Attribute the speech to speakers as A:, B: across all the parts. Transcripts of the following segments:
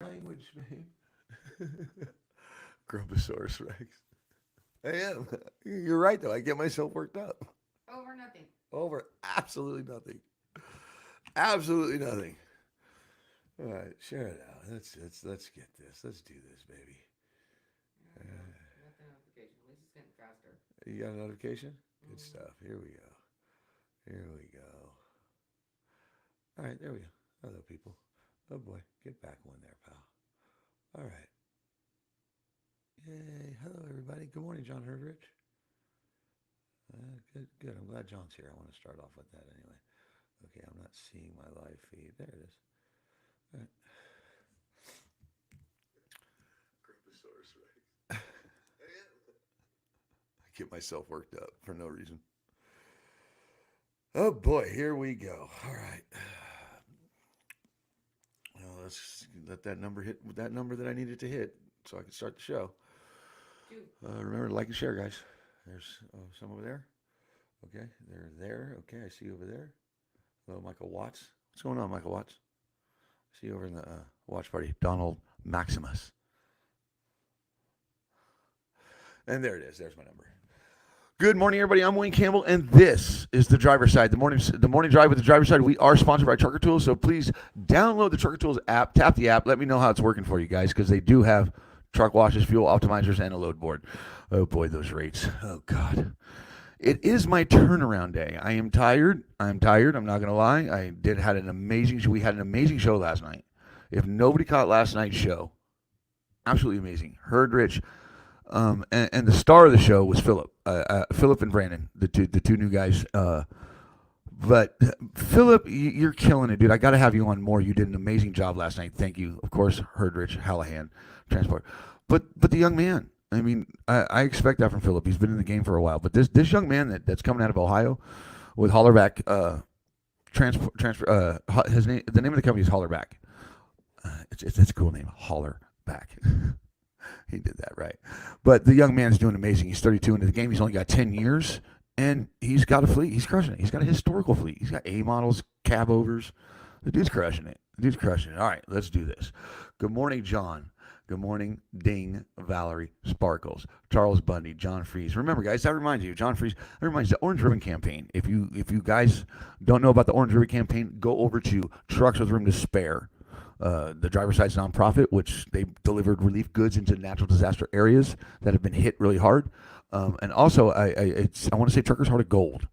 A: Language, babe. Grumposaurus Rex. I am. You're right, though. I get myself worked up
B: Over nothing.
A: over absolutely nothing. Absolutely nothing. All right, share it out. Let's get this. Let's do this, baby.
B: There we go. I got the notification. At least it's getting faster.
A: You got a notification? Good
B: Mm-hmm.
A: stuff. Here we go. Here we go. All right, there we go. Hello, people. Oh boy, get back one there, pal. All right. Yay. Hello, everybody. Good morning, John Herdrich. Good, good. I'm glad John's here. I want to start off with that anyway. Okay, I'm not seeing my live feed. There it is. All right. Grumposaurus Rex. I get myself worked up for no reason. Oh boy, here we go. All right. Well, let's let that number hit that number that I needed to hit so I can start the show.
B: Two.
A: Remember to like and share, guys. There's some over there. Okay, they're there. Okay, I see you over there. Hello, Michael Watts. What's going on, Michael Watts? I see you over in the watch party. Donald Maximus. And there it is. There's my number. Good morning, everybody. I'm Wayne Campbell, and this is the driver's side. The morning drive with the driver's side. We are sponsored by Trucker Tools, so please download the Trucker Tools app. Tap the app. Let me know how it's working for you guys, because they do have truck washes, fuel optimizers, and a load board. Oh boy, those rates. Oh God. It is my turnaround day. I am tired. I'm tired. I'm not gonna lie. We had an amazing show last night. If nobody caught last night's show, absolutely amazing. Heard Rich. And the star of the show was Philip, Philip and Brandon, the two new guys. But Philip, you're killing it, dude. I got to have you on more. You did an amazing job last night. Thank you. Of course, Heard Rich Hallahan, Transport. But the young man. I mean, I expect that from Philip. He's been in the game for a while. But this young man that's coming out of Ohio with Hollerback transport his name, the name of the company is Hollerback. It's a cool name, Hollerback. He did that right. But the young man's doing amazing. He's 32 into the game. He's only got 10 years, and he's got a fleet. He's crushing it. He's got a historical fleet. He's got A models, cab overs. The dude's crushing it. All right, let's do this. Good morning, John. Good morning, Ding, Valerie, Sparkles, Charles Bundy, John Freeze. Remember, guys, that reminds you, John Freeze. That reminds you, the Orange Ribbon campaign. If you guys don't know about the Orange Ribbon campaign, go over to Trucks with Room to Spare. The driver's side's nonprofit, which they delivered relief goods into natural disaster areas that have been hit really hard. And also, I want to say Truckers Heart of Gold.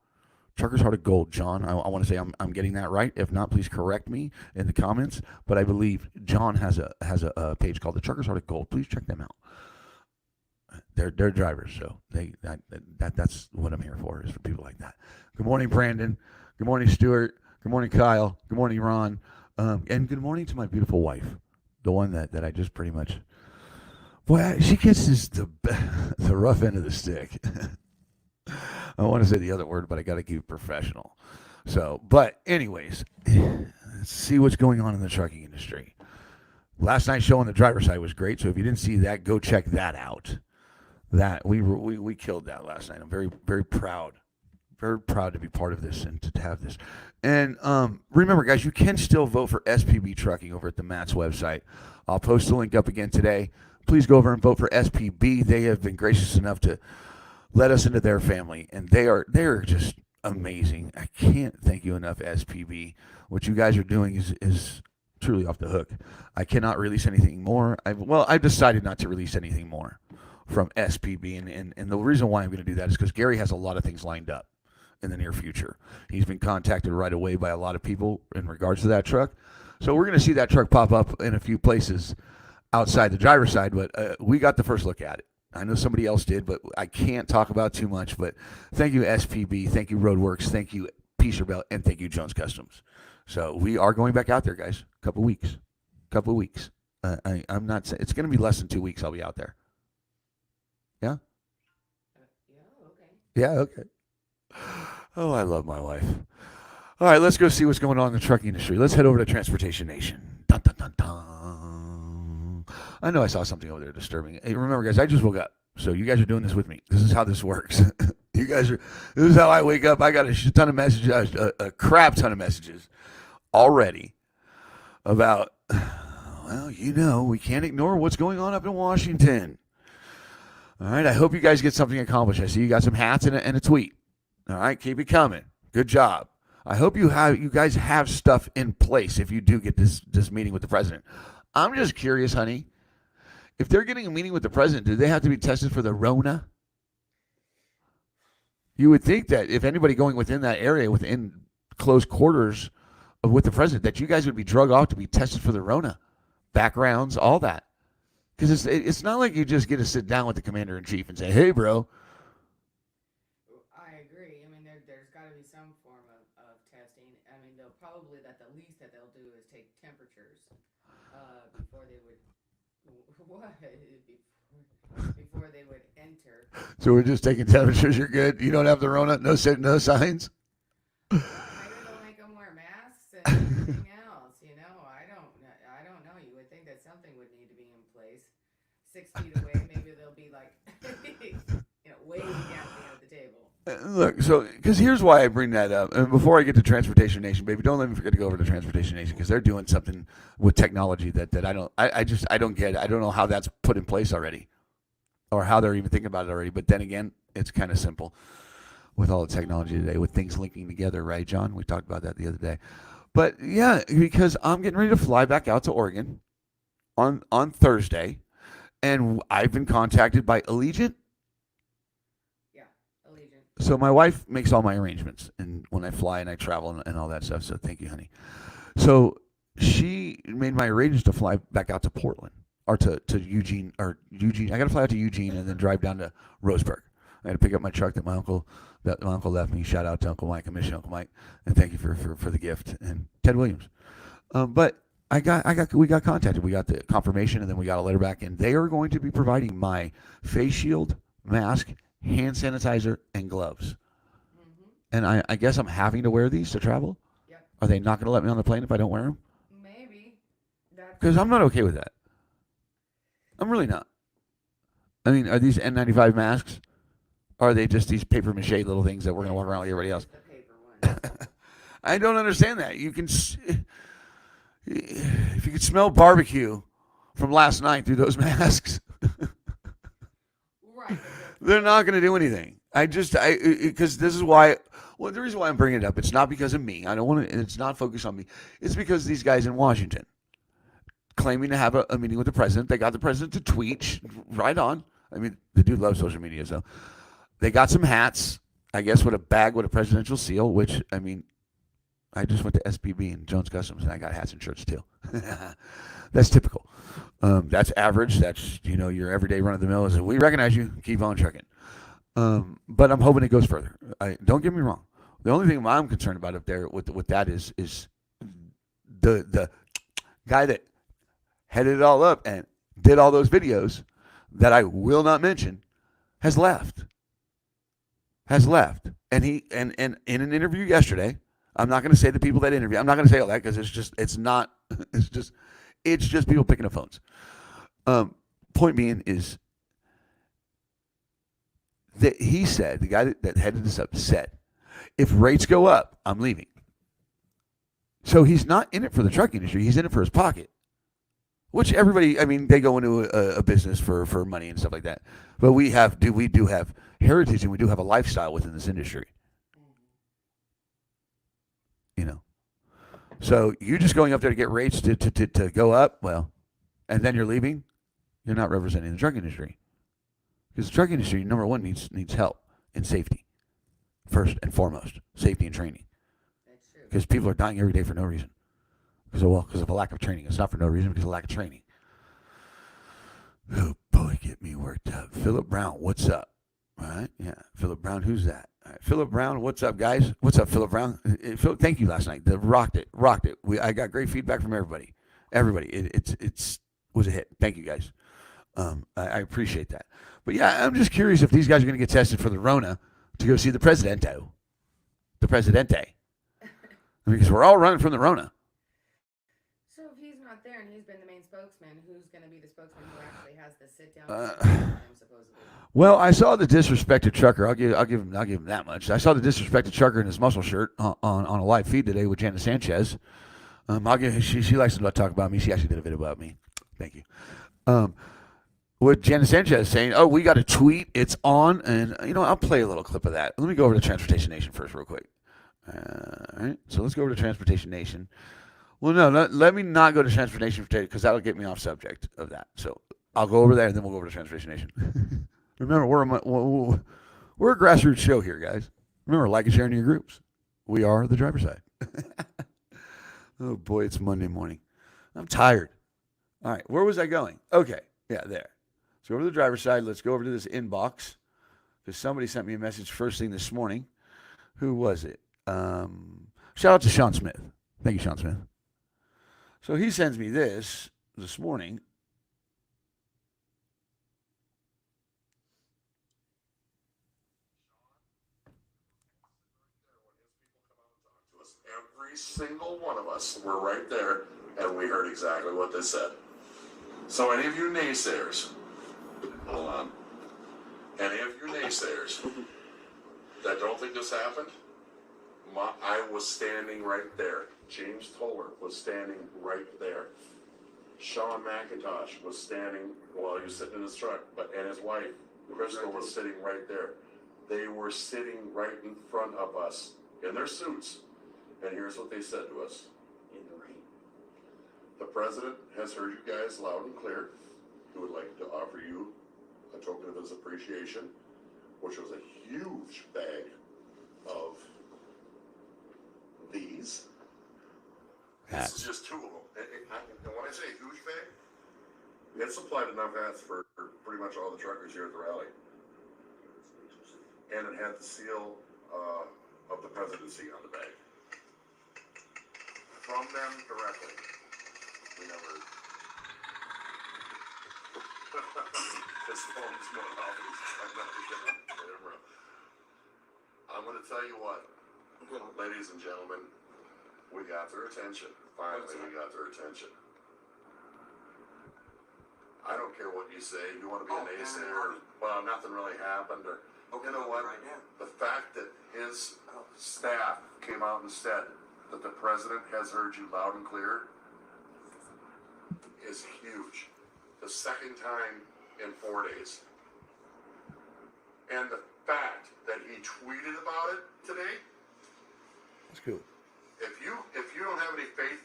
A: Truckers Heart of Gold, John. I want to say I'm getting that right. If not, please correct me in the comments. But I believe John has a page called the Truckers Heart of Gold. Please check them out. They're drivers, so that's what I'm here for, is for people like that. Good morning, Brandon. Good morning, Stuart. Good morning, Kyle. Good morning, Ron. And good morning to my beautiful wife, the one that I just pretty much. Boy, she gets the rough end of the stick. I want to say the other word, but I got to keep it professional. So, but anyways, let's see what's going on in the trucking industry. Last night's show on the driver's side was great. So if you didn't see that, go check that out. That we killed that last night. I'm very proud to be part of this and to have this. And remember, guys, you can still vote for SPB Trucking over at the Matt's website. I'll post the link up again today. Please go over and vote for SPB. They have been gracious enough to let us into their family, and they're just amazing. I can't thank you enough, SPB. What you guys are doing is truly off the hook. I cannot release anything more. I've decided not to release anything more from SPB, and the reason why I'm going to do that is because Gary has a lot of things lined up in the near future. He's been contacted right away by a lot of people in regards to that truck. So we're going to see that truck pop up in a few places outside the driver's side, but we got the first look at it. I know somebody else did, but I can't talk about too much. But thank you, SPB. Thank you, Roadworks. Thank you, Peacerbelt. And thank you, Jones Customs. So we are going back out there, guys. Couple weeks. I'm not saying it's going to be less than 2 weeks. I'll be out there. Yeah?
B: Yeah, okay.
A: Yeah, okay. Oh, I love my wife. All right, let's go see what's going on in the trucking industry. Let's head over to Transportation Nation. Dun, dun, dun, dun. I know I saw something over there disturbing. Hey, remember, guys, I just woke up. So you guys are doing this with me. This is how this works. This is how I wake up. I got a shit ton of messages, a crap ton of messages already about, Well, we can't ignore what's going on up in Washington. All right, I hope you guys get something accomplished. I see you got some hats and a tweet. All right, keep it coming. Good job. I hope you guys have stuff in place if you do get this meeting with the president. I'm just curious, honey. If they're getting a meeting with the president, do they have to be tested for the Rona? You would think that if anybody going within that area, within close quarters with the president, that you guys would be drug off to be tested for the Rona, backgrounds, all that. Because it's not like you just get to sit down with the commander in chief and say, "Hey, bro."
B: I agree. I mean, there's got to be some form of testing. I mean, they'll probably the least that they'll do is take temperatures before they would before they would enter.
A: So we're just taking temperatures. You're good. You don't have the Rona. No signs.
B: Maybe they'll make them wear masks and everything else. I don't know. You would think that something would need to be in place. 6 feet away, maybe they'll be like, waving at me at the table.
A: Look, so because here's why I bring that up. And before I get to Transportation Nation, baby, don't let me forget to go over to Transportation Nation because they're doing something with technology that I don't get. I don't know how that's put in place already, or how they're even thinking about it already. But then again, it's kind of simple with all the technology today, with things linking together, right, John? We talked about that the other day. But yeah, because I'm getting ready to fly back out to Oregon on Thursday, and I've been contacted by Allegiant.
B: Yeah, Allegiant.
A: So my wife makes all my arrangements, and when I fly and I travel and all that stuff. So thank you, honey. So she made my arrangements to fly back out to Portland or to Eugene or Eugene. I got to fly out to Eugene and then drive down to Roseburg. I had to pick up my truck that my uncle left me. Shout out to Uncle Mike. I miss you, Uncle Mike, and thank you for the gift. And Ted Williams. But we got contacted. We got the confirmation, and then we got a letter back, and they are going to be providing my face shield, mask, hand sanitizer, and gloves.
B: Mm-hmm.
A: And I guess I'm having to wear these to travel.
B: Yep.
A: Are they not going to let me on the plane if I don't wear them?
B: Maybe.
A: Because I'm not okay with that. I'm really not. I mean, are these N95 masks? Or are they just these paper mache little things that we're going to walk around like everybody else?
B: The paper one.
A: I don't understand that. If you could smell barbecue from last night through those masks,
B: Right.
A: they're not going to do anything. Because this is why. Well, the reason why I'm bringing it up, it's not because of me. I don't want to. It's not focused on me. It's because these guys in Washington claiming to have a meeting with the president. They got the president to tweet right on. I mean, the dude loves social media, so they got some hats. I guess with a bag with a presidential seal, which I mean, I just went to SPB and Jones Customs and I got hats and shirts too. That's typical. That's average. That's your everyday run of the mill. Is we recognize you, keep on trucking. But I'm hoping it goes further. Don't get me wrong. The only thing I'm concerned about up there with that is the guy that headed it all up and did all those videos that I will not mention has left. And he and in an interview yesterday, I'm not going to say the people that interview. I'm not going to say all that because it's just people picking up phones. Point being is that he said, the guy that headed this up said, if rates go up, I'm leaving. So he's not in it for the trucking industry. He's in it for his pocket. Which everybody, I mean, they go into a business for money and stuff like that. But we do have heritage and we do have a lifestyle within this industry. So you just going up there to get rates to go up, well, and then you're leaving, you're not representing the truck industry. Because the truck industry, number one, needs help in safety. First and foremost, safety and training.
B: That's true.
A: Because people are dying every day for no reason. Because of a lack of training. It's not for no reason, because of lack of training. Oh, boy, get me worked up. Philip Brown, what's up? All right, yeah. Philip Brown, who's that? All right, Philip Brown, what's up, guys? What's up, Philip Brown? Philip, thank you last night. Rocked it. I got great feedback from everybody. It was a hit. Thank you, guys. I appreciate that. But yeah, I'm just curious if these guys are going to get tested for the Rona to go see the Presidente. Because we're all running from the Rona.
B: So if he's not there and he's been the main spokesman, who's going to be the spokesman who actually has the sit down with him, supposedly?
A: Well, I saw the disrespected trucker. I'll give him that much. I saw the disrespected trucker in his muscle shirt on a live feed today with Jana Sanchez. She likes to talk about me. She actually did a video about me. Thank you. Um, what Jen Sanchez is saying, oh, we got a tweet. It's on. And, I'll play a little clip of that. Let me go over to Transportation Nation first, real quick. All right. So let's go over to Transportation Nation. Well, no, let me not go to Transportation Nation because that'll get me off subject of that. So I'll go over there and then we'll go over to Transportation Nation. Remember, we're a grassroots show here, guys. Remember, like and share in your groups. We are the driver's side. Oh, boy, it's Monday morning. I'm tired. All right, where was I going? Okay, yeah, there. So over to the driver's side. Let's go over to this inbox because somebody sent me a message first thing this morning. Who was it? Shout out to Sean Smith. Thank you, Sean Smith. So he sends me this morning.
C: Every single one of us were right there, and we heard exactly what they said. So any of you naysayers, hold on, any of you naysayers that don't think this happened, I was standing right there. James Toller was standing right there. Sean McIntosh was standing, well, he was sitting in his truck, and his wife, Crystal, was sitting right there. They were sitting right in front of us in their suits. And here's what they said to us. In the rain. The president has heard you guys loud and clear. He would like to offer you a token of his appreciation, which was a huge bag of these. This is just two of them. And when I say huge bag, it supplied enough hats for pretty much all the truckers here at the rally. And it had the seal of the presidency on the bag. From them directly. We never. His phone's going off. I'm going to tell you what, ladies and gentlemen, we got their attention. Finally, we got their attention. I don't care what you say. You want to be a naysayer? Well, nothing really happened. Or you know what? The fact that his staff came out and said that the president has heard you loud and clear is huge. The second time in 4 days. And the fact that he tweeted about it today.
A: That's cool.
C: If you don't have any faith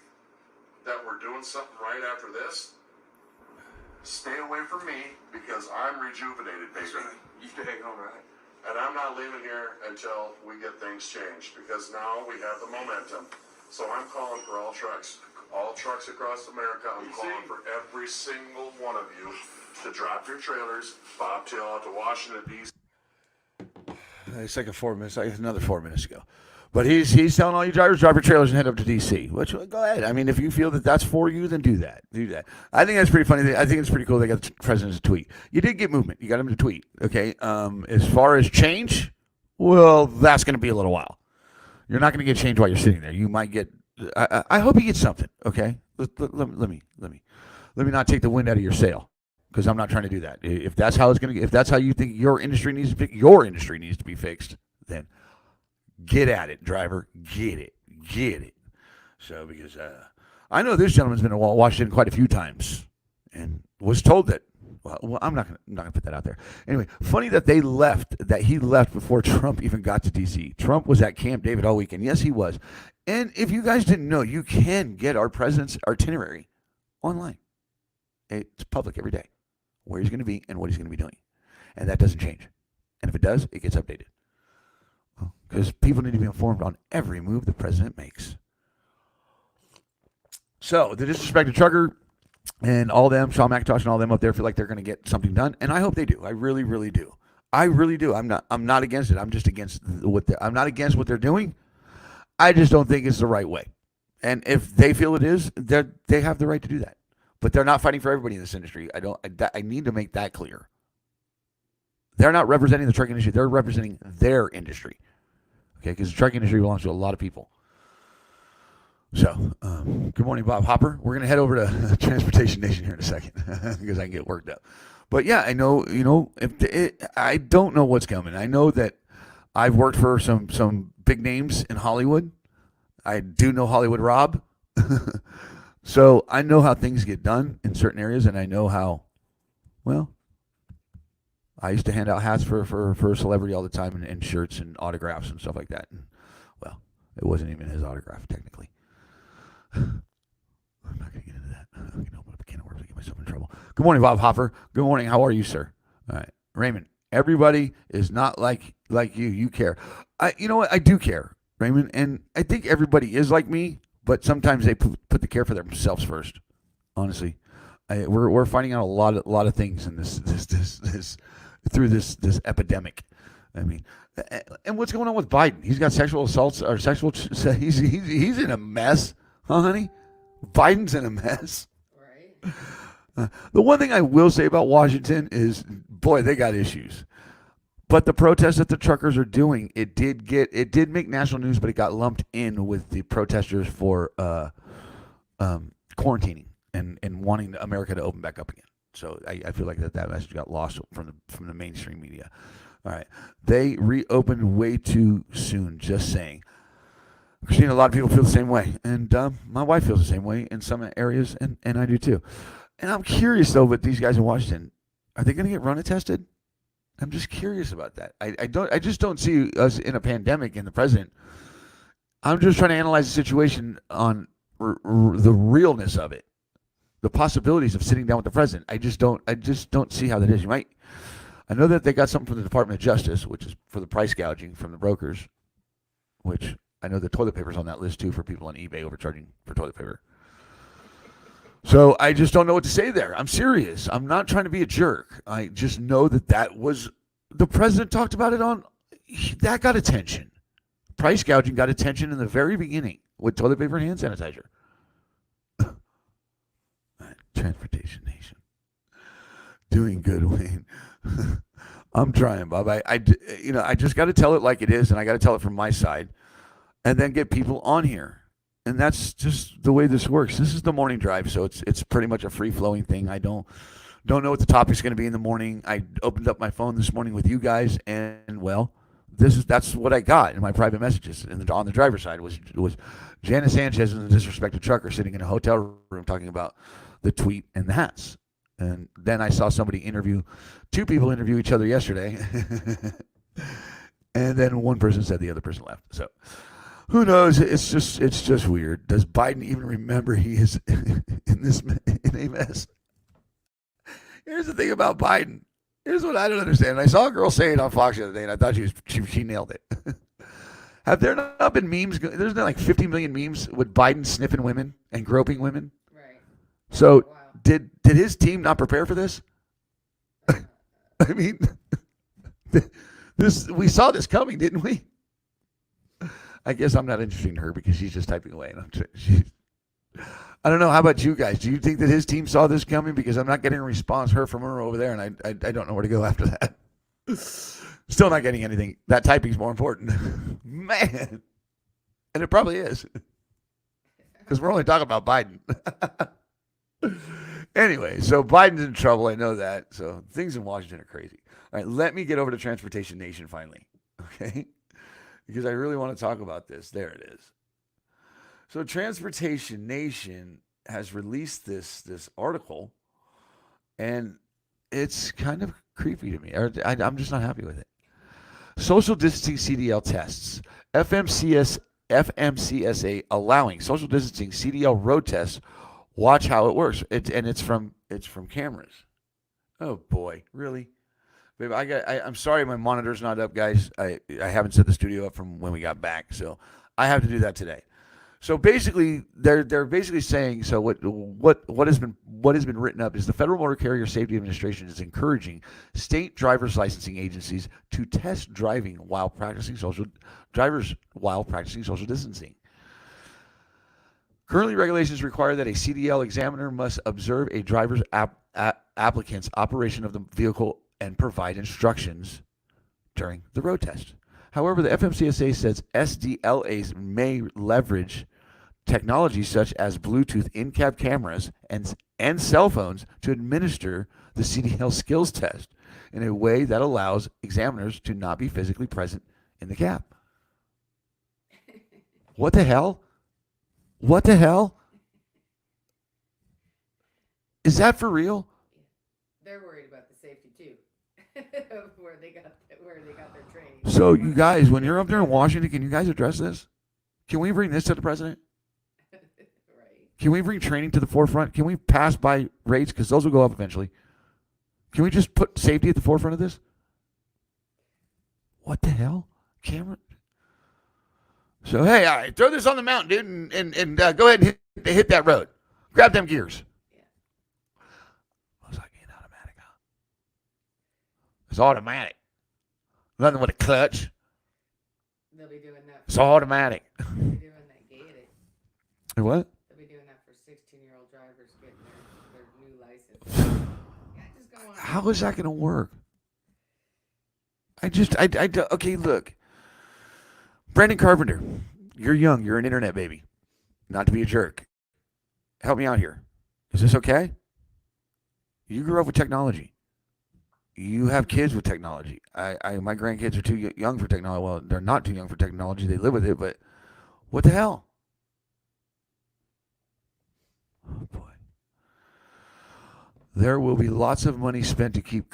C: that we're doing something right after this, stay away from me because I'm rejuvenated, baby.
D: That's right. You stay home, right?
C: And I'm not leaving here until we get things changed because now we have the momentum. So I'm calling for all trucks across America. I'm calling for every single one of you to drop your trailers, bobtail out to Washington, D.C.
A: It's like another 4 minutes ago. But he's telling all you drivers, drop your trailers and head up to D.C. Which, go ahead. I mean, if you feel that that's for you, then do that. Do that. I think that's pretty funny. I think it's pretty cool they got the president to tweet. You did get movement. You got him to tweet. Okay. As far as change, well, that's going to be a little while. You're not going to get change while you're sitting there. You might get. I hope you get something. Okay. Let me not take the wind out of your sail because I'm not trying to do that. If that's how it's going to. If that's how you think your industry needs to be fixed, then. Get at it, driver. Get it. So, because I know this gentleman's been to Washington quite a few times and was told that, well I'm not gonna put that out there. Anyway, funny that he left before Trump even got to D.C. Trump was at Camp David all weekend. Yes, he was. And if you guys didn't know, you can get our president's itinerary online. It's public every day, where he's going to be and what he's going to be doing. And that doesn't change. And if it does, it gets updated. Because people need to be informed on every move the president makes. So, the disrespected trucker and all them, Sean McIntosh and all them up there feel like they're going to get something done. And I hope they do. I really, really do. I really do. I'm not against it. I'm just against I'm not against what they're doing. I just don't think it's the right way. And if they feel it is, they have the right to do that. But they're not fighting for everybody in this industry. I need to make that clear. They're not representing the trucking industry. They're representing their industry. Okay, because the trucking industry belongs to a lot of people. So, good morning, Bob Hopper. We're going to head over to Transportation Nation here in a second because I can get worked up. But yeah, I know, I don't know what's coming. I know that I've worked for some big names in Hollywood. I do know Hollywood Rob. So I know how things get done in certain areas, and I know how, well, I used to hand out hats for a celebrity all the time and shirts and autographs and stuff like that. And, well, it wasn't even his autograph, technically. I'm not going to get into that. I'm going to open up a can of worms and get myself in trouble. Good morning, Bob Hoffer. Good morning. How are you, sir? All right. Raymond, everybody is not like you. You care. You know what? I do care, Raymond. And I think everybody is like me, but sometimes they put the care for themselves first. Honestly. We're finding out a lot of things in this through this epidemic. I mean, and what's going on with Biden? He's got sexual assaults or sexual. He's in a mess, huh, honey? Biden's in a mess.
B: Right.
A: The one thing I will say about Washington is, boy, they got issues. But the protests that the truckers are doing, it did make national news, but it got lumped in with the protesters for quarantining and wanting America to open back up again. So I feel like that message got lost from the mainstream media. All right, they reopened way too soon. Just saying. Christina, a lot of people feel the same way, and my wife feels the same way in some areas, and I do too. And I'm curious though, with these guys in Washington, are they going to get run tested? I'm just curious about that. I just don't see us in a pandemic and the president. I'm just trying to analyze the situation on the realness of it, the possibilities of sitting down with the president. I just don't see how that is. I know that they got something from the Department of Justice, which is for the price gouging from the brokers, which I know the toilet paper's on that list too for people on eBay overcharging for toilet paper. So I just don't know what to say there. I'm serious. I'm not trying to be a jerk. I just know that was the president talked about it that got attention. Price gouging got attention in the very beginning with toilet paper and hand sanitizer. Transportation Nation. Doing good, Wayne. I'm trying, Bob. I just got to tell it like it is, and I got to tell it from my side, and then get people on here. And that's just the way this works. This is the morning drive, so it's pretty much a free-flowing thing. I don't know what the topic's going to be in the morning. I opened up my phone this morning with you guys, and well, that's what I got in my private messages. And on the driver's side was Janice Sanchez and the disrespected trucker sitting in a hotel room talking about the tweet and the hats. And then I saw two people interview each other yesterday, and then one person said the other person left. So. Who knows? It's just weird. Does Biden even remember he is in a mess? Here's the thing about Biden. Here's what I don't understand. I saw a girl say it on Fox the other day, and I thought she nailed it. Have there not been memes? There's been like 50 million memes with Biden sniffing women and groping women.
B: Right.
A: So
B: Wow.
A: did his team not prepare for this? I mean, we saw this coming, didn't we? I guess I'm not interested in her because she's just typing away. And I don't know. How about you guys? Do you think that his team saw this coming? Because I'm not getting a response from her over there, and I don't know where to go after that. Still not getting anything. That typing's more important. Man. And it probably is. Because we're only talking about Biden. Anyway, so Biden's in trouble. I know that. So things in Washington are crazy. All right, let me get over to Transportation Nation finally. Okay? Because I really want to talk about this. There it is. So Transportation Nation has released this article, and it's kind of creepy to me. I'm just not happy with it. Social distancing CDL tests. FMCSA allowing social distancing CDL road tests. Watch how it works. It's from cameras. Oh boy, really? Babe, I'm sorry my monitor's not up, guys. I haven't set the studio up from when we got back, so I have to do that today. So basically, they're basically saying, so what has been written up is the Federal Motor Carrier Safety Administration is encouraging state driver's licensing agencies to test driving while practicing social distancing. Currently, regulations require that a CDL examiner must observe a driver's applicant's operation of the vehicle and provide instructions during the road test. However, the FMCSA says SDLAs may leverage technologies such as Bluetooth in-cab cameras and cell phones to administer the CDL skills test in a way that allows examiners to not be physically present in the cab. What the hell? What the hell? Is that for real?
B: They're worried about the safety too, of where they got their training.
A: So you guys, when you're up there in Washington, can you guys address this? Can we bring this to the president?
B: Right.
A: Can we bring training to the forefront? Can we pass by rates because those will go up eventually? Can we just put safety at the forefront of this? What the hell, Cameron? So hey, all right, throw this on the mountain, dude, and go ahead and hit that road. Grab them gears.
B: Yeah.
A: Looks like it's automatic, huh? It's automatic. Nothing with a clutch.
B: They'll be doing that.
A: It's automatic.
B: They'll be doing that gated.
A: What?
B: They'll be doing that for 16-year-old drivers getting their new license. Yeah, just go on.
A: How is that going to work? Okay, look. Brandon Carpenter, you're young. You're an internet baby. Not to be a jerk. Help me out here. Is this okay? You grew up with technology. You have kids with technology. My grandkids are too young for technology. Well, they're not too young for technology. They live with it, but what the hell? Oh, boy. There will be lots of money spent to keep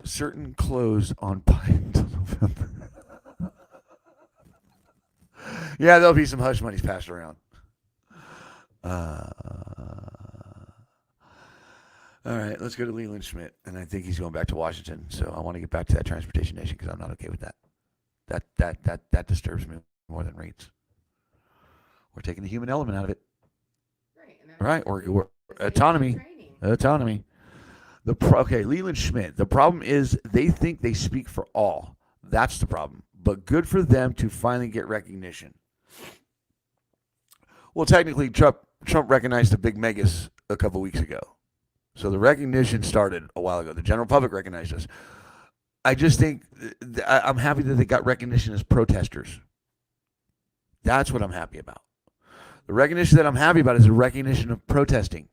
A: certain clothes on Biden until November. Yeah, there'll be some hush monies passed around. All right, let's go to Leland Schmidt, and I think he's going back to Washington. So I want to get back to that transportation nation because I'm not okay with that. That disturbs me more than rates. We're taking the human element out of it.
B: Right. And
A: Right, we're
B: safety
A: autonomy.
B: training.
A: Autonomy. Okay, Leland Schmidt. The problem is they think they speak for all. That's the problem. But good for them to finally get recognition. Well, technically, Trump recognized the big megas a couple weeks ago. So the recognition started a while ago. The general public recognized us. I just think I'm happy that they got recognition as protesters. That's what I'm happy about. The recognition that I'm happy about is the recognition of protesting,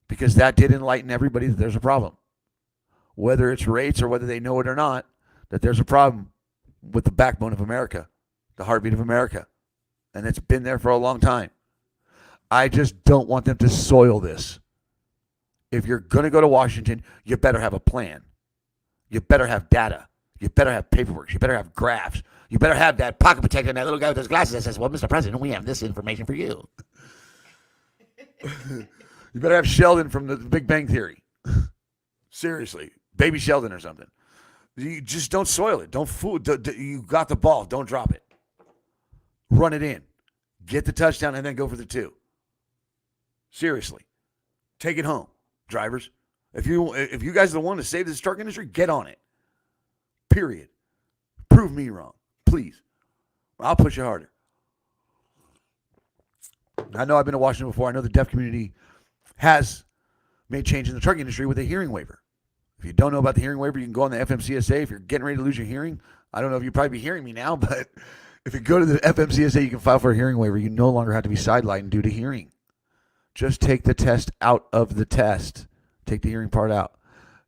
A: because that did enlighten everybody that there's a problem. Whether it's rates or whether they know it or not, that there's a problem with the backbone of America, the heartbeat of America. And it's been there for a long time. I just don't want them to soil this. If you're going to go to Washington, you better have a plan. You better have data. You better have paperwork. You better have graphs. You better have that pocket protector and that little guy with his glasses that says, well, Mr. President, we have this information for you. You better have Sheldon from the Big Bang Theory. Seriously. Baby Sheldon or something. You just don't soil it. Don't fool. You got the ball. Don't drop it. Run it in. Get the touchdown and then go for the 2. Seriously. Take it home, drivers. If you guys are the one to save this truck industry, get on it. Period. Prove me wrong. Please. I'll push you harder. I know I've been to Washington before. I know the deaf community has made change in the truck industry with a hearing waiver. If you don't know about the hearing waiver, you can go on the FMCSA. If you're getting ready to lose your hearing, I don't know if you'd probably be hearing me now, but if you go to the FMCSA, you can file for a hearing waiver. You no longer have to be sidelined due to hearing. Just take the test out of the test. Take the hearing part out.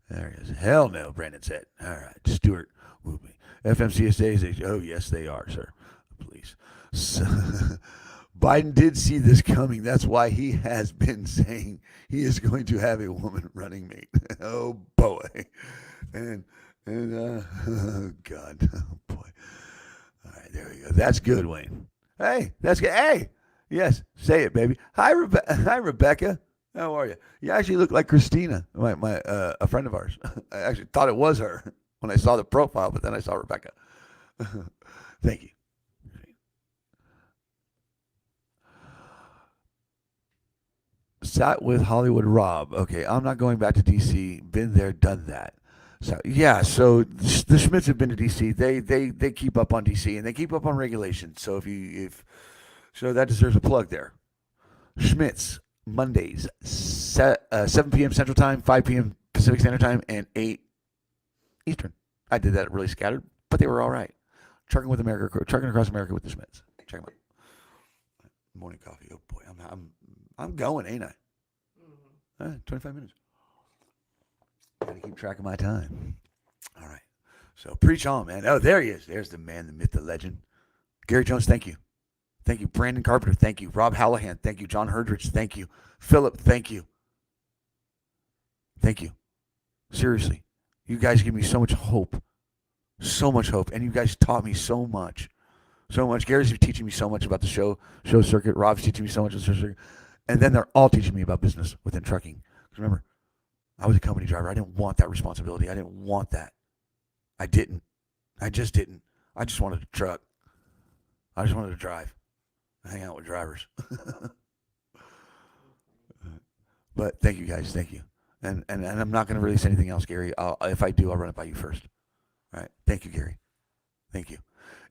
A: There he is. Hell no, Brandon said. All right, Stuart, move me. FMCSA is, oh, yes, they are, sir. Please. So, Biden did see this coming. That's why he has been saying he is going to have a woman running mate. Oh, boy. And oh, God. Oh, boy. All right, there we go. That's good, Wayne. Hey, that's good. Hey, yes, say it, baby. Hi, Rebecca. How are you? You actually look like Christina, a friend of ours. I actually thought it was her when I saw the profile, but then I saw Rebecca. Thank you. Sat with Hollywood Rob. Okay, I'm not going back to D.C. Been there, done that. So yeah, so the Schmitz have been to D.C. They keep up on D.C. and they keep up on regulations. So so that deserves a plug there. Schmitz Mondays, 7 p.m. Central Time, 5 p.m. Pacific Standard Time, and 8 Eastern. I did that really scattered, but they were all right. Trucking across America with the Schmitz. Check them out. Morning coffee. Oh boy, I'm going, ain't I?
B: Mm-hmm.
A: 25 minutes. Gotta keep track of my time. All right. So preach on, man. Oh, there he is. There's the man, the myth, the legend. Gary Jones, thank you. Thank you. Brandon Carpenter, thank you. Rob Hallahan, thank you. John Herdrich, thank you. Philip, thank you. Thank you. Seriously. You guys give me so much hope. So much hope. And you guys taught me so much. So much. Gary's teaching me so much about the show circuit. Rob's teaching me so much about the show circuit. And then they're all teaching me about business within trucking. Because remember, I was a company driver. I didn't want that responsibility. I didn't want that. I didn't. I just didn't. I just wanted a truck. I just wanted to drive. Hang out with drivers. But thank you guys. Thank you. And I'm not going to release anything else, Gary. If I do, I'll run it by you first. All right. Thank you, Gary. Thank you.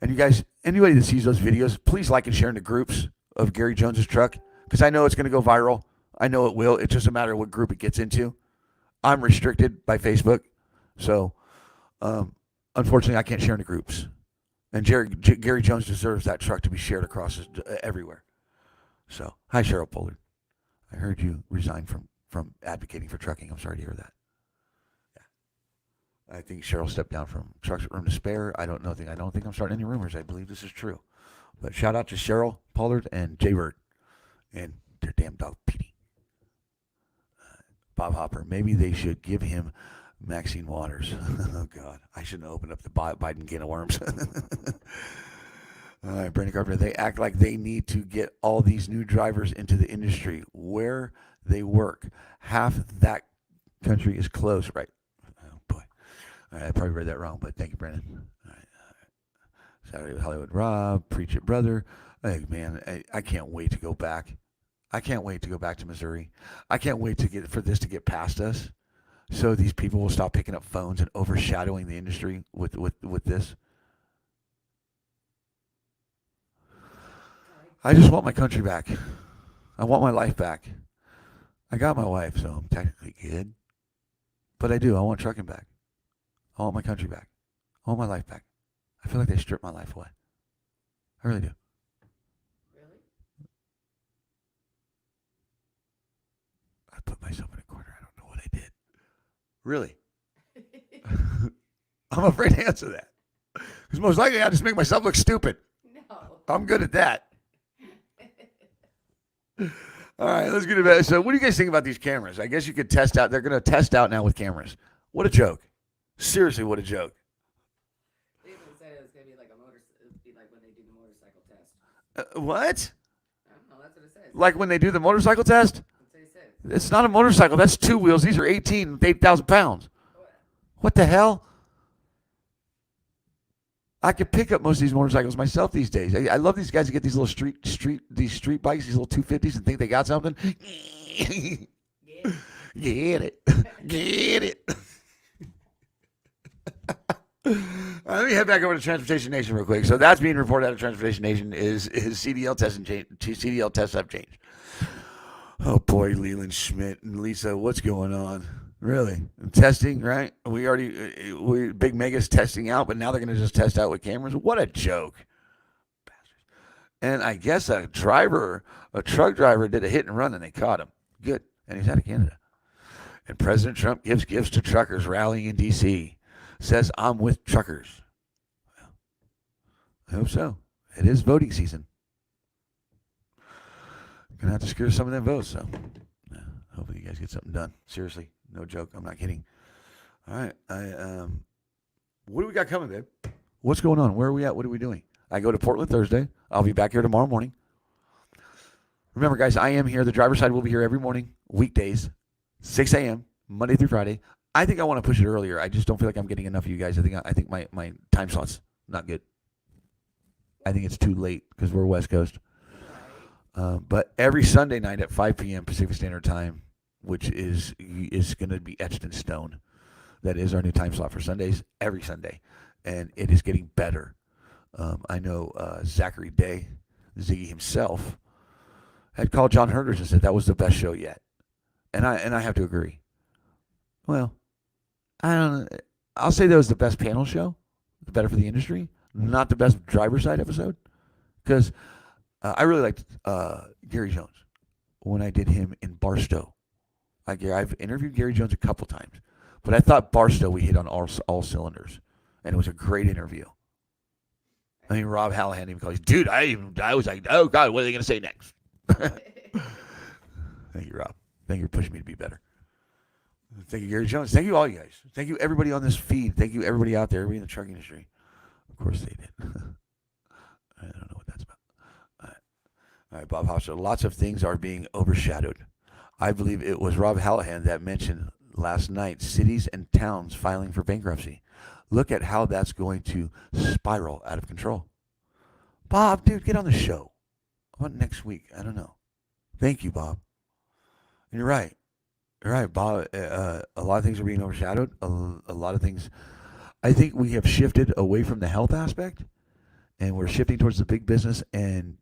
A: And you guys, anybody that sees those videos, please like and share in the groups of Gary Jones's truck, because I know it's going to go viral. I know it will. It's just a matter of what group it gets into. I'm restricted by Facebook, so unfortunately, I can't share in the groups. And Gary Jones deserves that truck to be shared across everywhere. So, hi, Cheryl Pollard. I heard you resign from advocating for trucking. I'm sorry to hear that. I think Cheryl stepped down from Trucks with Room to Spare. I don't think I'm starting any rumors. I believe this is true. But shout out to Cheryl Pollard and Jay Bird and their damn dog Petey. Bob Hopper. Maybe they should give him Maxine Waters. Oh God, I shouldn't have opened up the Biden can of worms. All right, Brandon Carpenter. They act like they need to get all these new drivers into the industry where they work. Half that country is closed, right? Oh boy. All right, I probably read that wrong, but thank you, Brandon. All right. Saturday with Hollywood Rob, Preach It Brother. Hey, man, I can't wait to go back. I can't wait to go back to Missouri. I can't wait for this to get past us, so these people will stop picking up phones and overshadowing the industry with this. I just want my country back. I want my life back. I got my wife, so I'm technically good. But I do. I want trucking back. I want my country back. I want my life back. I feel like they stripped my life away. I really do.
B: Really?
A: I put myself in a corner. I don't know what I did. Really? I'm afraid to answer that. Because most likely I'll just make myself look stupid.
B: No.
A: I'm good at that. All right, let's get it. So what do you guys think about these cameras? I guess you could test out. They're going to test out now with cameras. What a joke. Seriously, what a joke.
B: They even said it was going to be like it'd be like when they do the motorcycle test.
A: What?
B: I don't know, that's what it says.
A: Like when they do the motorcycle test?
B: That's what it says.
A: It's not a motorcycle. That's two wheels. These are 8,000 pounds. What the hell? I could pick up most of these motorcycles myself these days. I love these guys that get these little street bikes, these little 250s, and think they got something. Get it. Get it. Let me head back over to Transportation Nation real quick. So that's being reported out of Transportation Nation is CDL tests have changed. Oh boy, Leland Schmidt and Lisa, what's going on? Really? Testing, right? We Big Mega's testing out, but now they're going to just test out with cameras. What a joke. Bastards. And I guess a truck driver did a hit and run and they caught him. Good. And he's out of Canada. And President Trump gives gifts to truckers rallying in D.C. Says, I'm with truckers. Well, I hope so. It is voting season. Gonna have to secure some of them votes, so hopefully you guys get something done. Seriously, no joke. I'm not kidding. All right, what do we got coming, babe? What's going on? Where are we at? What are we doing? I go to Portland Thursday. I'll be back here tomorrow morning. Remember, guys, I am here. The driver's side will be here every morning, weekdays, 6 a.m., Monday through Friday. I think I want to push it earlier. I just don't feel like I'm getting enough of you guys. I think my time slot's not good. I think it's too late because we're West Coast. But every Sunday night at 5 p.m. Pacific Standard Time, which is going to be etched in stone. That is our new time slot for Sundays, every Sunday. And it is getting better. I know Zachary Day, Ziggy himself, had called John Herders and said that was the best show yet. And I have to agree. Well, I don't know. I'll say that was the best panel show, the better for the industry, not the best driver's side episode. Because I really liked Gary Jones when I did him in Barstow. I've interviewed Gary Jones a couple times, but I thought Barstow we hit on all cylinders, and it was a great interview. I mean, Rob Hallahan even called me, dude, I was like, oh, God, what are they going to say next? Thank you, Rob. Thank you for pushing me to be better. Thank you, Gary Jones. Thank you, all you guys. Thank you, everybody on this feed. Thank you, everybody out there, everybody in the trucking industry. Of course they did. I don't know what that's about. All right, all right, Bob Hofstra. Lots of things are being overshadowed. I believe it was Rob Hallahan that mentioned last night cities and towns filing for bankruptcy. Look at how that's going to spiral out of control. Bob, dude, get on the show. What next week? I don't know. Thank you, Bob. And you're right. You're right, Bob. A lot of things are being overshadowed. A lot of things. I think we have shifted away from the health aspect, and we're shifting towards the big business and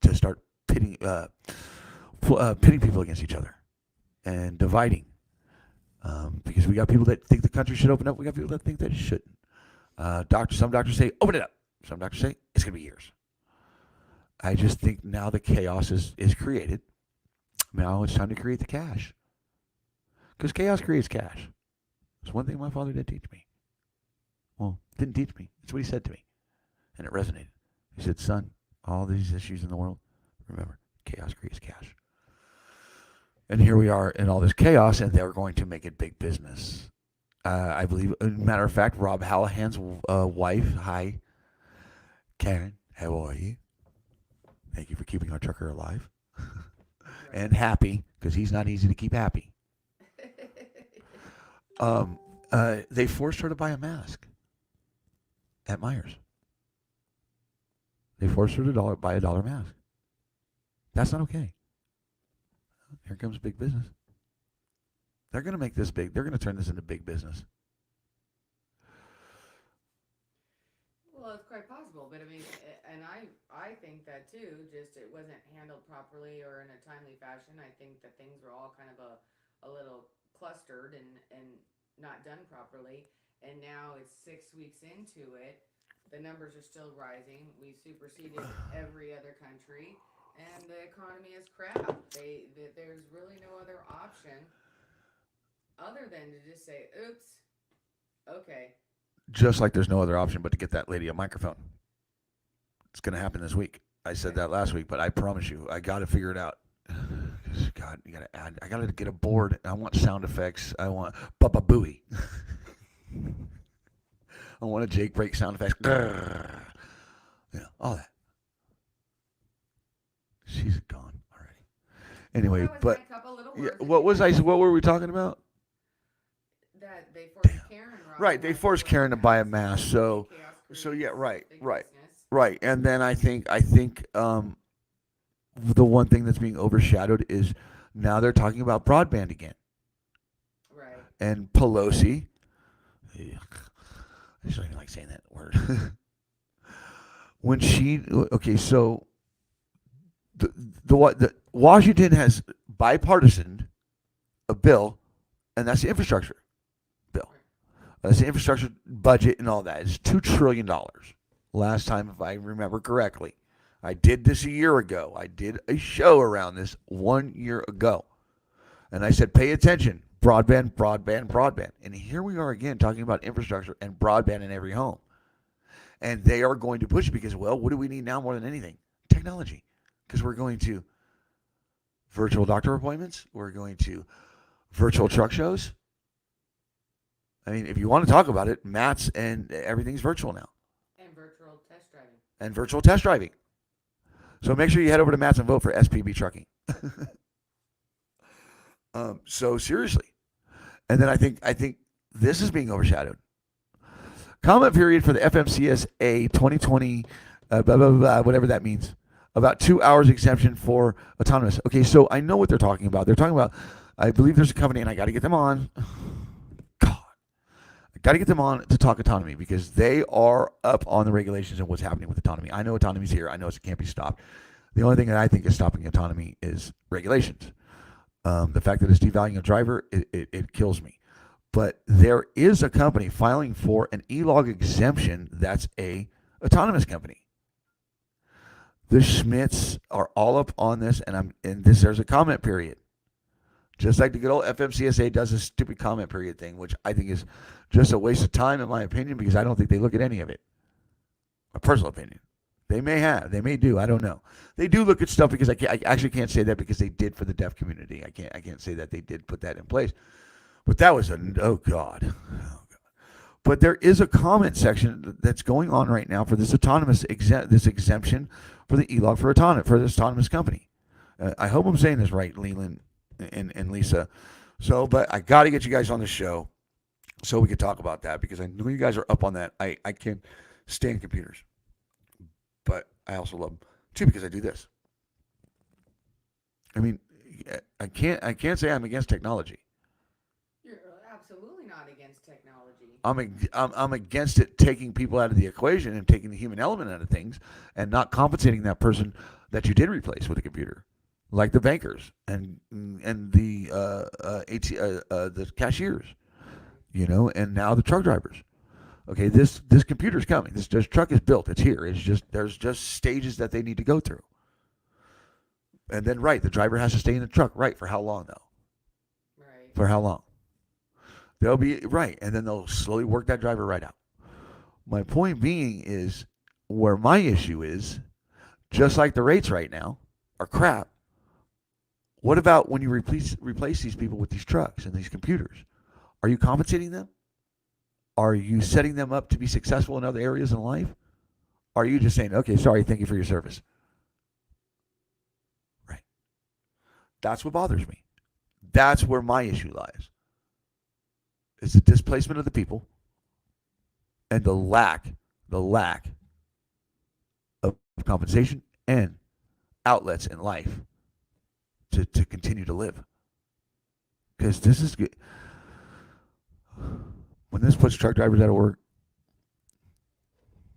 A: to start pitting people against each other and dividing. Because we got people that think the country should open up. We got people that think that it shouldn't. Some doctors say open it up. Some doctors say it's going to be years. I just think now the chaos is created. Now it's time to create the cash. Because chaos creates cash. It's one thing my father did teach me. Well, didn't teach me. It's what he said to me. And it resonated. He said, son, all these issues in the world, remember, chaos creates cash. And here we are in all this chaos, and they're going to make it big business. I believe, as a matter of fact, Rob Hallahan's wife, hi, Karen, how are you? Thank you for keeping our trucker alive and happy, because he's not easy to keep happy. They forced her to buy a mask at Myers. They forced her to buy a dollar mask. That's not okay. Here comes big business. They're going to make this big. They're going to turn this into big business.
B: Well, it's quite possible, but I mean, and I think that too. Just it wasn't handled properly or in a timely fashion. I think that things were all kind of a little clustered and not done properly. And now it's 6 weeks into it. The numbers are still rising. We've superseded every other country, and the economy is crap. There's really no other option other than to just say, "Oops, okay."
A: Just like there's no other option but to get that lady a microphone. It's going to happen this week. I said that last week, but I promise you, I got to figure it out. God, you got to add. I got to get a board. I want sound effects. I want Baba Booey. I want a Jake break sound effects. You know, all that. She's gone already. Anyway, but yeah, what were we talking about?
B: That they forced Karen.
A: Right, they forced Karen to buy a mask. So yeah, right. And then I think the one thing that's being overshadowed is now they're talking about broadband again.
B: Right.
A: And Pelosi. I just don't even like saying that word. So the Washington has bipartisan a bill, and that's the infrastructure bill. That's the infrastructure budget and all that. It's $2 trillion. Last time, if I remember correctly, I did this a year ago. I did a show around this 1 year ago, and I said, pay attention. Broadband, broadband, broadband. And here we are again talking about infrastructure and broadband in every home. And they are going to push it because, well, what do we need now more than anything? Technology. Because we're going to virtual doctor appointments. We're going to virtual truck shows. I mean, if you want to talk about it, Matt's and everything's virtual now.
B: And virtual test driving.
A: So make sure you head over to Matt's and vote for SPB Trucking. So seriously, and then I think this is being overshadowed. Comment period for the FMCSA 2020, blah, blah, blah, whatever that means. About 2 hours exemption for autonomous. Okay, so I know what they're talking about. They're talking about, I believe there's a company, and I got to get them on. God, I got to get them on to talk autonomy because they are up on the regulations and what's happening with autonomy. I know autonomy's here. I know it can't be stopped. The only thing that I think is stopping autonomy is regulations. The fact that it's devaluing a driver, it kills me. But there is a company filing for an e-log exemption that's a autonomous company. The Schmitz are all up on this, and there's a comment period. Just like the good old FMCSA does a stupid comment period thing, which I think is just a waste of time in my opinion, because I don't think they look at any of it. My personal opinion. They may do. I don't know. They do look at stuff because I actually can't say that because they did for the deaf community. I can't say that they did put that in place. But that was oh god. But there is a comment section that's going on right now for this this exemption for the e-log for this autonomous company. I hope I'm saying this right, Leland and Lisa. So, but I got to get you guys on the show so we could talk about that because I know you guys are up on that. I can't stand computers, but I also love them too because I do this. I mean, I can't say I'm against technology.
B: You're absolutely not against technology.
A: I'm against it taking people out of the equation and taking the human element out of things and not compensating that person that you did replace with a computer, like the bankers and the cashiers, and now the truck drivers. Okay, this computer's coming. This truck is built. It's here. There's just stages that they need to go through. And then the driver has to stay in the truck. For how long though?
B: Right.
A: For how long? They'll be and then they'll slowly work that driver right out. My point being is where my issue is, just like the rates right now are crap. What about when you replace these people with these trucks and these computers? Are you compensating them? Are you setting them up to be successful in other areas in life? Are you just saying, okay, sorry, thank you for your service? Right. That's what bothers me. That's where my issue lies. Is the displacement of the people and the lack of compensation and outlets in life to continue to live. Because this is good. When this puts truck drivers out of work,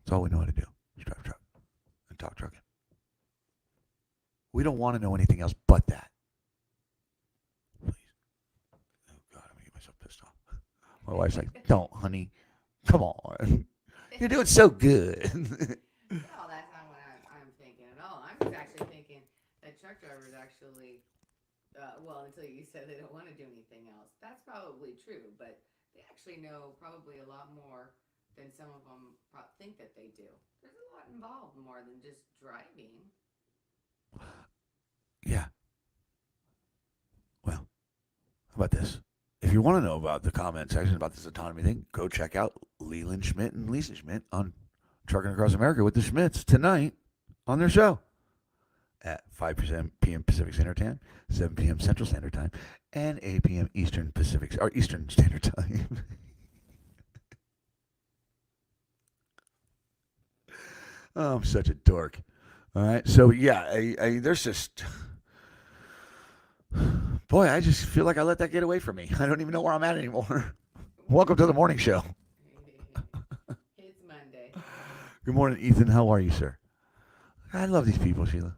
A: that's all we know how to do is drive a truck and talk trucking. We don't want to know anything else but that. Please. Oh, God, I'm going to get myself pissed off. My wife's like, don't, honey. Come on. You're doing so good.
B: No, that's not what I'm thinking at all. I'm actually thinking that truck drivers actually, until you said they don't want to do anything else. That's probably true, but they actually know probably a lot more than some of them think that they do. There's a lot involved more than just driving.
A: Yeah. Well, how about this? If you want to know about the comment section about this autonomy thing, go check out Leland Schmidt and Lisa Schmidt on Trucking Across America with the Schmidts tonight on their show at 5 p.m. Pacific Standard Time, 7 p.m. Central Standard Time, and 8 p.m. Eastern Standard Time. Oh, I'm such a dork. All right, so yeah, there's just, boy, I just feel like I let that get away from me. I don't even know where I'm at anymore. Welcome to the morning show.
B: It's Monday.
A: Good morning, Ethan. How are you, sir? I love these people, Sheila.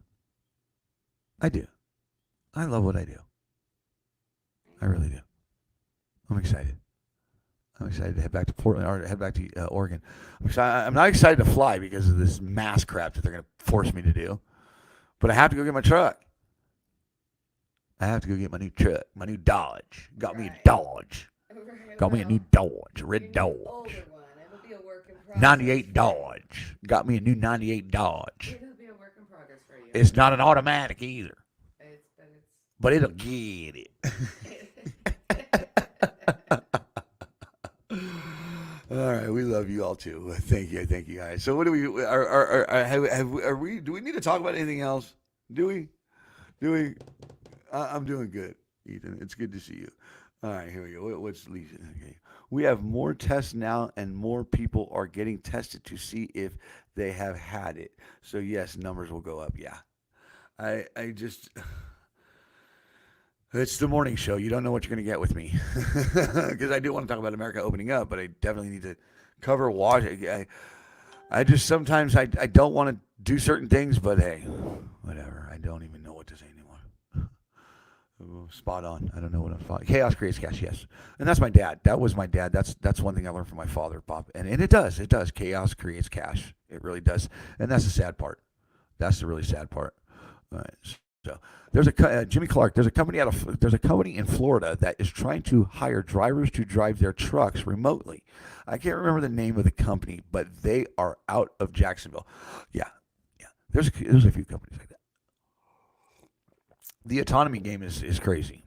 A: I do. I love what I do. I really do. I'm excited. I'm excited to head back to Portland or head back to Oregon. I'm not excited to fly because of this mass crap that they're going to force me to do. But I have to go get my truck. I have to go get my new truck, my new Dodge. Got me a Dodge. Got me a new Dodge, red Dodge.
B: Older one. It'll be a work in progress.
A: 98 Dodge. Got me a new 98 Dodge.
B: It'll be a work in progress for you.
A: It's not an automatic either.
B: But
A: it'll get it. All right, we love you all too. Thank you guys. So, what do we do? We need to talk about anything else? Do we? I'm doing good, Ethan. It's good to see you. All right, here we go. What's Lisa? Okay, we have more tests now, and more people are getting tested to see if they have had it. So, yes, numbers will go up. Yeah, I just. It's the morning show. You don't know what you're going to get with me. Because I do want to talk about America opening up, but I definitely need to cover Washington. I just sometimes I don't want to do certain things, but hey, whatever. I don't even know what to say anymore. Spot on. I don't know what I'm following. Chaos creates cash, yes. And that's my dad. That was my dad. That's one thing I learned from my father, Pop. And it does. It does. Chaos creates cash. It really does. And that's the sad part. That's the really sad part. All right. So there's a Jimmy Clark. There's a company in Florida that is trying to hire drivers to drive their trucks remotely. I can't remember the name of the company, but they are out of Jacksonville. Yeah. There's a few companies like that. The autonomy game is crazy.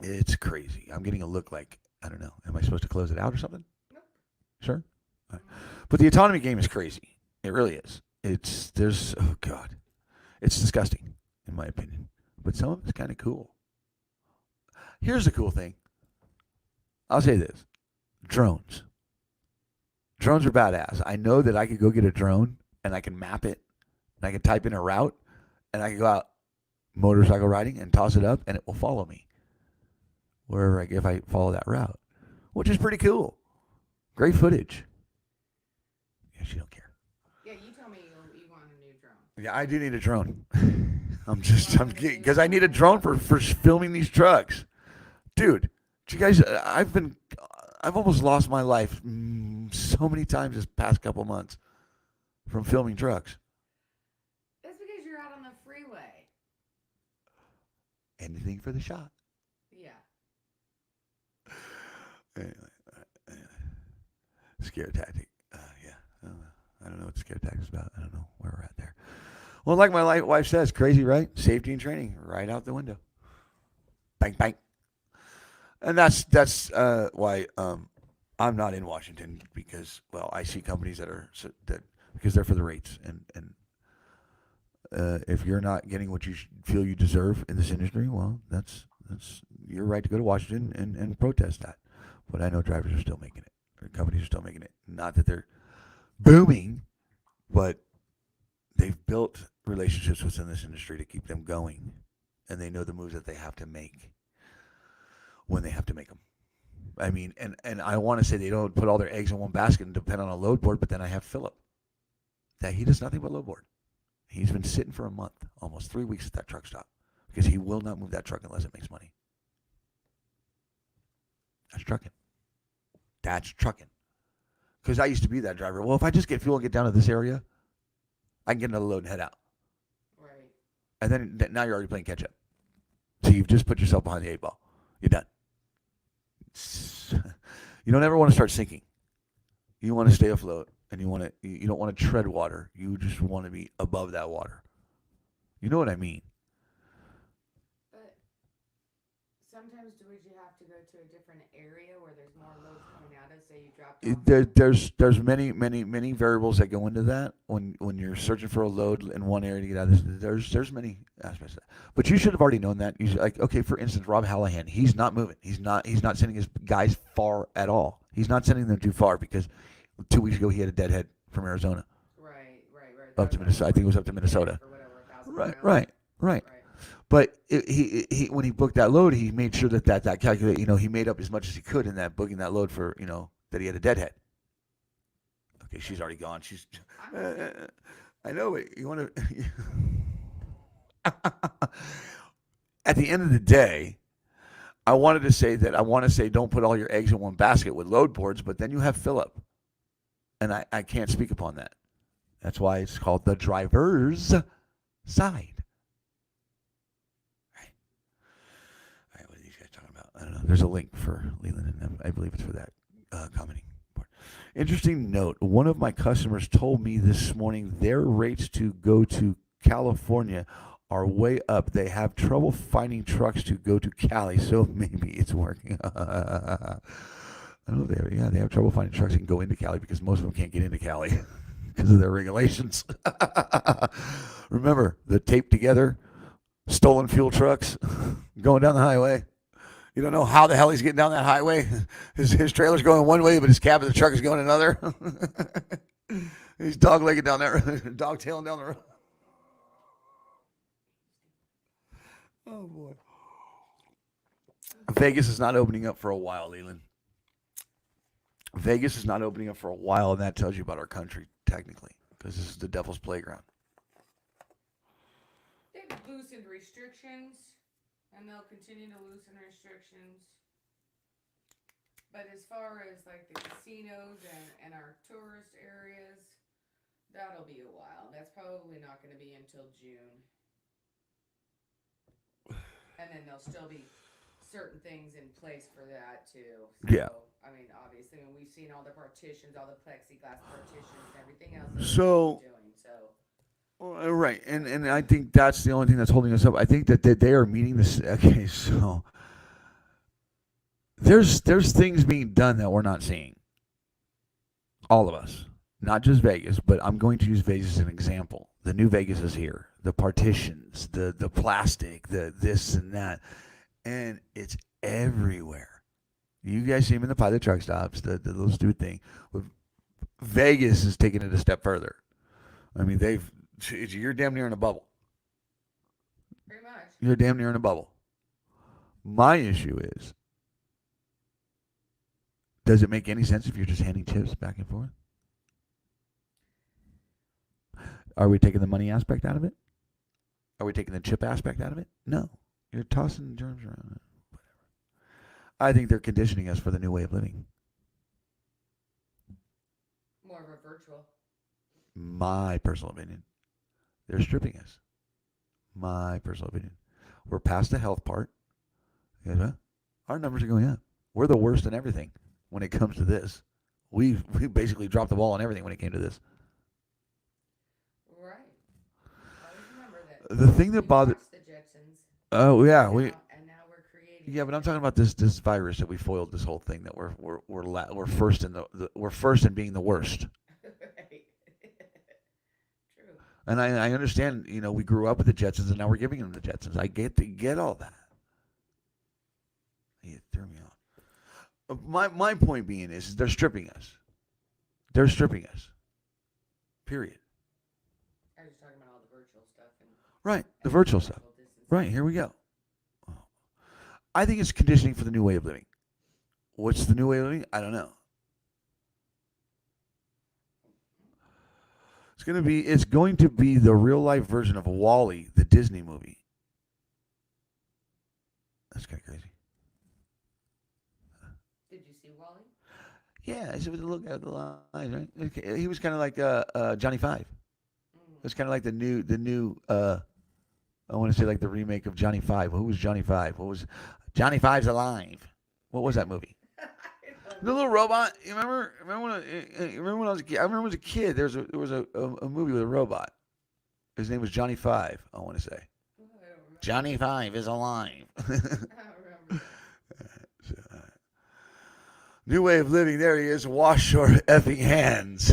A: It's crazy. I'm getting a look like, I don't know. Am I supposed to close it out or something?
B: Nope.
A: Sure. All right.
B: Mm-hmm.
A: But the autonomy game is crazy. It really is. There's, oh God. It's disgusting, in my opinion. But some of it's kind of cool. Here's the cool thing. I'll say this drones. Drones are badass. I know that I could go get a drone and I can map it and I can type in a route and I can go out motorcycle riding and toss it up and it will follow me wherever if I follow that route, which is pretty cool. Great footage. Yeah, she don't care.
B: Yeah, you told me you want a new drone.
A: Yeah, I do need a drone. I'm because I need a drone for filming these trucks, dude. You guys, I've almost lost my life so many times this past couple months from filming trucks.
B: That's because you're out on the freeway.
A: Anything for the shot.
B: Yeah.
A: Anyway, scare tactic. Yeah, I don't know what the scare tactic is about. I don't know where we're at there. Well, like my wife says, crazy, right? Safety and training, right out the window. Bang, bang. And that's why I'm not in Washington because, well, I see companies that because they're for the rates, and if you're not getting what you feel you deserve in this industry, well, that's your right to go to Washington and protest that. But I know drivers are still making it, or companies are still making it. Not that they're booming, but they've built relationships within this industry to keep them going, and they know the moves that they have to make when they have to make them. I mean, and I want to say they don't put all their eggs in one basket and depend on a load board, but then I have Philip. That he does nothing but load board. He's been sitting for a month, almost 3 weeks at that truck stop, because he will not move that truck unless it makes money. That's trucking. That's trucking. Because I used to be that driver. Well, if I just get fuel and get down to this area, I can get another load and head out.
B: Right.
A: And then now you're already playing catch up. So you've just put yourself behind the 8 ball. You're done. You don't ever want to start sinking. You want to stay afloat, and you don't want to tread water. You just want to be above that water. You know what I mean?
B: But sometimes would you have to go to a different area where there's more loads coming at us? Say you dropped off.
A: There's many variables that go into that when you're searching for a load in one area to get out of this. There's many aspects of that. But you should have already known that. Like, okay, for instance, Rob Hallahan, he's not moving. He's not sending his guys far at all. He's not sending them too far because 2 weeks ago he had a deadhead from Arizona
B: Right.
A: up to Minnesota. I think it was up to Minnesota.
B: For whatever, 1,000
A: Right.
B: miles. Right.
A: But he when he booked that load, he made sure that calculate. He made up as much as he could in that booking that load for that he had a deadhead. Okay, she's already gone. She's. I know it. You want to. At the end of the day, I want to say don't put all your eggs in one basket with load boards, but then you have Philip, and I can't speak upon that. That's why it's called the driver's side. What are these guys talking about? I don't know. There's a link for Leland, and I believe it's for that commenting board. Interesting note. One of my customers told me this morning their rates to go to California are way up. They have trouble finding trucks to go to Cali, so maybe it's working. I don't know. They have trouble finding trucks that can go into Cali because most of them can't get into Cali because of their regulations. Remember the taped together stolen fuel trucks going down the highway. You don't know how the hell he's getting down that highway. His trailer's going one way, but his cab of the truck is going another. He's dog-legged down there, dog-tailing down the road. Oh, boy. Vegas is not opening up for a while, Leland. Vegas is not opening up for a while, and that tells you about our country, technically, because this is the devil's playground.
B: They've loosened restrictions, and they'll continue to loosen restrictions. But as far as like the casinos and our tourist areas, that'll be a while. That's probably not going to be until June. And then there'll still be certain things in place for that too. So,
A: Yeah.
B: I mean, obviously, when we've seen all the partitions, all the plexiglass partitions, and everything else that
A: So,
B: they're doing. So,
A: right, and I think that's the only thing that's holding us up. I think that they are meeting this. Okay, so There's things being done that we're not seeing. All of us, not just Vegas, but I'm going to use Vegas as an example. The new Vegas is here. The partitions, the plastic, the this and that, and it's everywhere. You guys see them in the pilot truck stops, the little stupid thing. Vegas is taking it a step further. I mean, you're damn near in a bubble.
B: Pretty much.
A: You're damn near in a bubble. My issue is, does it make any sense if you're just handing chips back and forth? Are we taking the money aspect out of it? Are we taking the chip aspect out of it? No. You're tossing germs around. Whatever. I think they're conditioning us for the new way of living.
B: More of a virtual.
A: My personal opinion. They're stripping us. My personal opinion. We're past the health part. You know, our numbers are going up. We're the worst in everything when it comes to this. We basically dropped the ball on everything when it came to this.
B: Right. Always remember that.
A: The thing that bothered.
B: The Jetsons.
A: Oh yeah,
B: And now we're creating.
A: Yeah, but I'm talking about this virus that we foiled this whole thing that we're first in we're first in being the worst.
B: Right. True.
A: And I understand, we grew up with the Jetsons and now we're giving them the Jetsons. I get all that. You threw me off. My point being is they're stripping us. They're stripping us. Period.
B: I was talking about all the virtual stuff.
A: Right, the virtual stuff. Right, here we go. I think it's conditioning for the new way of living. What's the new way of living? I don't know. It's going to be the real life version of WALL-E, the Disney movie. That's kind of crazy.
B: Did you see WALL-E?
A: Yeah, I said, look at the lines, right? Okay. He was kind of like Johnny Five. It's kind of like the new. I want to say like the remake of Johnny Five. Who was Johnny Five? What was Johnny Five's Alive? What was that movie? The little robot. You remember? Remember when I was a kid? I remember as a kid. There was a movie with a robot. His name was Johnny Five. I want to say. Johnny Five is alive.
B: I don't remember.
A: New way of living. There he is. Wash your effing hands.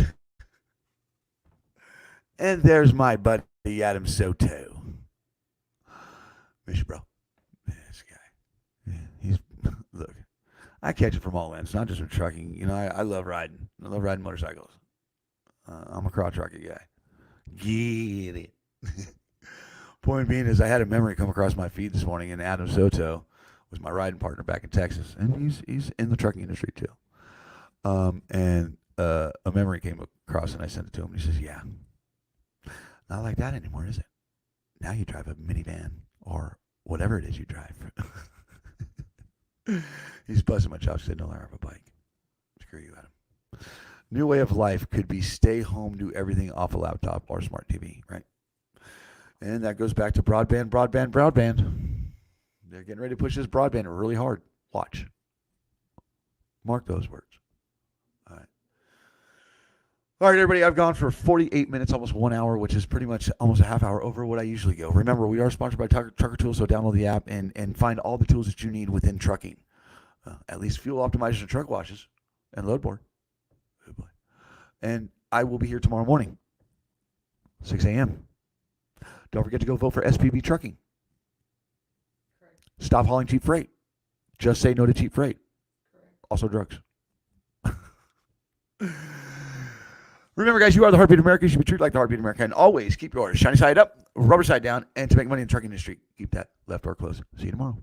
A: And there's my buddy Adam Soto. Miss you, bro. This guy. Yeah, he's look. I catch it from all ends, not just from trucking. I love riding. I love riding motorcycles. I'm a cross trucker guy. Get it. Point being is, I had a memory come across my feed this morning, and Adam Soto was my riding partner back in Texas, and he's in the trucking industry too. And a memory came across, and I sent it to him. And he says, "Yeah, not like that anymore, is it? Now you drive a minivan or whatever it is you drive." He's busting my chops. He said, "No, I have a bike." Screw you, Adam. New way of life could be stay home, do everything off a laptop or smart TV, right? And that goes back to broadband. They're getting ready to push this broadband really hard. Watch. Mark those words. All right. All right, everybody, I've gone for 48 minutes, almost 1 hour, which is pretty much almost a half hour over what I usually go. Remember, we are sponsored by Trucker Tools, so download the app and find all the tools that you need within trucking. At least fuel optimizers and truck washes and load board. Good boy. And I will be here tomorrow morning, 6 a.m. Don't forget to go vote for SPB Trucking.
B: Correct.
A: Stop hauling cheap freight. Just say no to cheap freight.
B: Correct.
A: Also drugs. Remember, guys, you are the heartbeat of America. You should be treated like the heartbeat of America. And always keep your shiny side up, rubber side down, and to make money in the trucking industry, keep that left door closed. See you tomorrow.